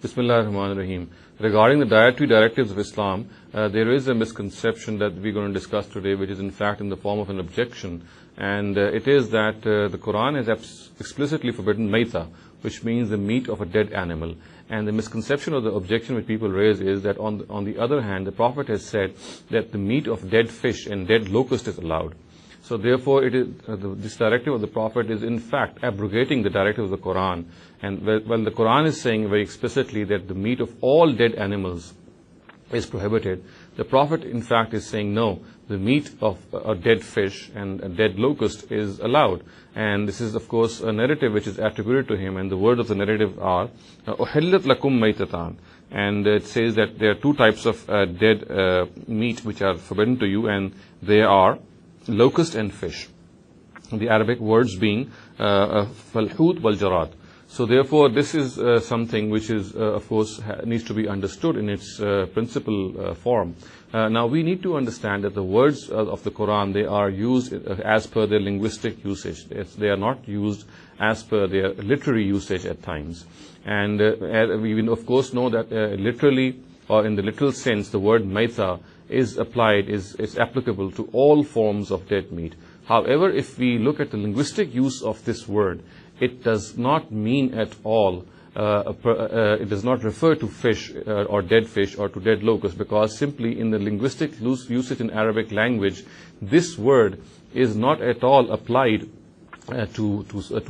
Bismillah ar-Rahman ar-Rahim. Regarding the dietary directives of Islam, there is a misconception that we're going to discuss today, which is in fact in the form of an objection, and it is that the Quran has explicitly forbidden maita, which means the meat of a dead animal. And the misconception or the objection which people raise is that on the other hand, the Prophet has said that the meat of dead fish and dead locust is allowed. So therefore, this directive of the Prophet is in fact abrogating the directive of the Quran. And while the Quran is saying very explicitly that the meat of all dead animals is prohibited, the Prophet in fact is saying no, the meat of a dead fish and a dead locust is allowed. And this is of course a narrative which is attributed to him, and the words of the narrative are "Uhillat lakum maytatan," and it says that there are two types of dead meat which are forbidden to you, and they are locust and fish. The Arabic words being falhut wal jarad. So therefore, this is something which is, of course, needs to be understood in its principal form. Now, we need to understand that the words of the Quran, they are used as per their linguistic usage. They are not used as per their literary usage at times. And we, of course, know that literally, or in the literal sense, the word maita is applied, is applicable to all forms of dead meat. However, if we look at the linguistic use of this word, it does not mean at all, it does not refer to fish or dead fish or to dead locust, because simply in the linguistic usage in Arabic language, this word is not at all applied to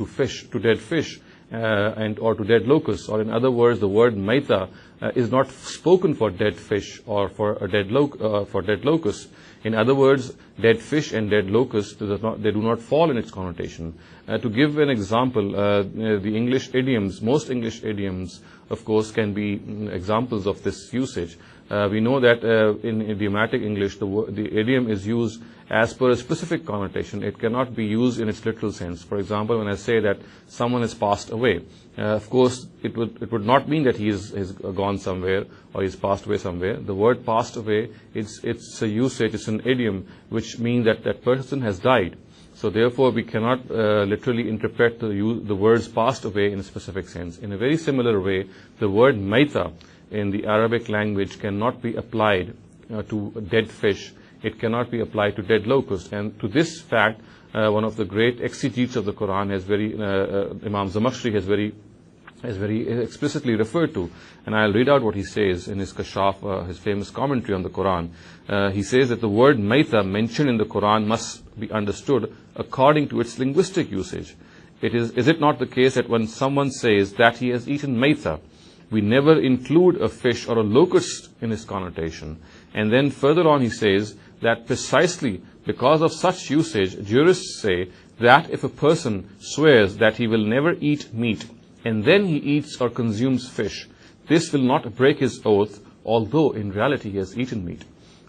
fish, to dead fish, or to dead locusts. Or in other words, the word maita is not spoken for dead fish or for dead locusts. In other words, dead fish and dead locusts, they do not fall in its connotation. To give an example, the English idioms, most English idioms, of course, can be examples of this usage. We know that in idiomatic English, the idiom is used as per a specific connotation. It cannot be used in its literal sense. For example, when I say that someone has passed away, of course, it would not mean that he has gone somewhere or he's passed away somewhere. The word passed away, it's a usage, it's an idiom, which means that that person has died. So therefore, we cannot literally interpret the words passed away in a specific sense. In a very similar way, the word maita in the Arabic language cannot be applied to dead fish. It cannot be applied to dead locust. And to this fact, one of the great exegetes of the Quran Imam Zamakhshari has very explicitly referred to. And I'll read out what he says in his Kashaf, his famous commentary on the Quran. He says that the word maita mentioned in the Quran must be understood according to its linguistic usage. Is it not the case that when someone says that he has eaten maita, we never include a fish or a locust in his connotation? And then further on he says that precisely because of such usage, jurists say that if a person swears that he will never eat meat and then he eats or consumes fish, this will not break his oath, although in reality he has eaten meat.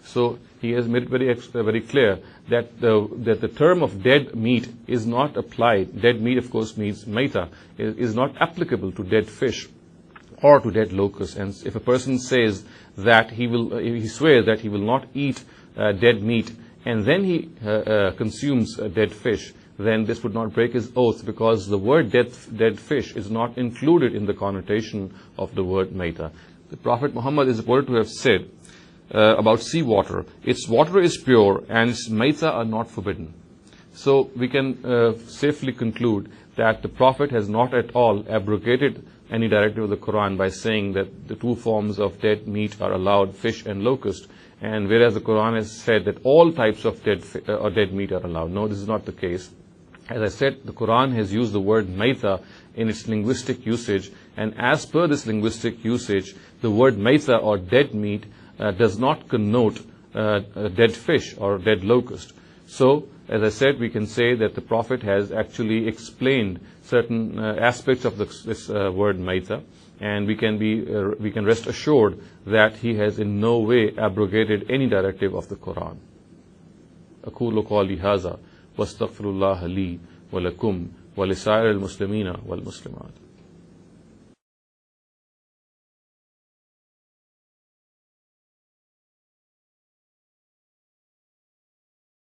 So he has made it very clear that the term of dead meat is not applied. Dead meat, of course, means maita, is not applicable to dead fish or to dead locusts. And if a person says that he swears that he will not eat dead meat and then he consumes dead fish, then this would not break his oath, because the word dead fish is not included in the connotation of the word maita. The Prophet Muhammad is reported to have said about seawater, its water is pure and its maita are not forbidden. So we can safely conclude that the Prophet has not at all abrogated any directive of the Quran by saying that the two forms of dead meat are allowed, fish and locust, and whereas the Quran has said that all types of dead meat are allowed. No, this is not the case. As I said, the Quran has used the word maita in its linguistic usage, and as per this linguistic usage, the word maita or dead meat does not connote dead fish or dead locust. So, as I said, we can say that the Prophet has actually explained certain aspects of this word maita, and we can rest assured that he has in no way abrogated any directive of the Quran. أقول قولي هذا واستغفر الله لي ولكم ولسائر المسلمين والمسلمات.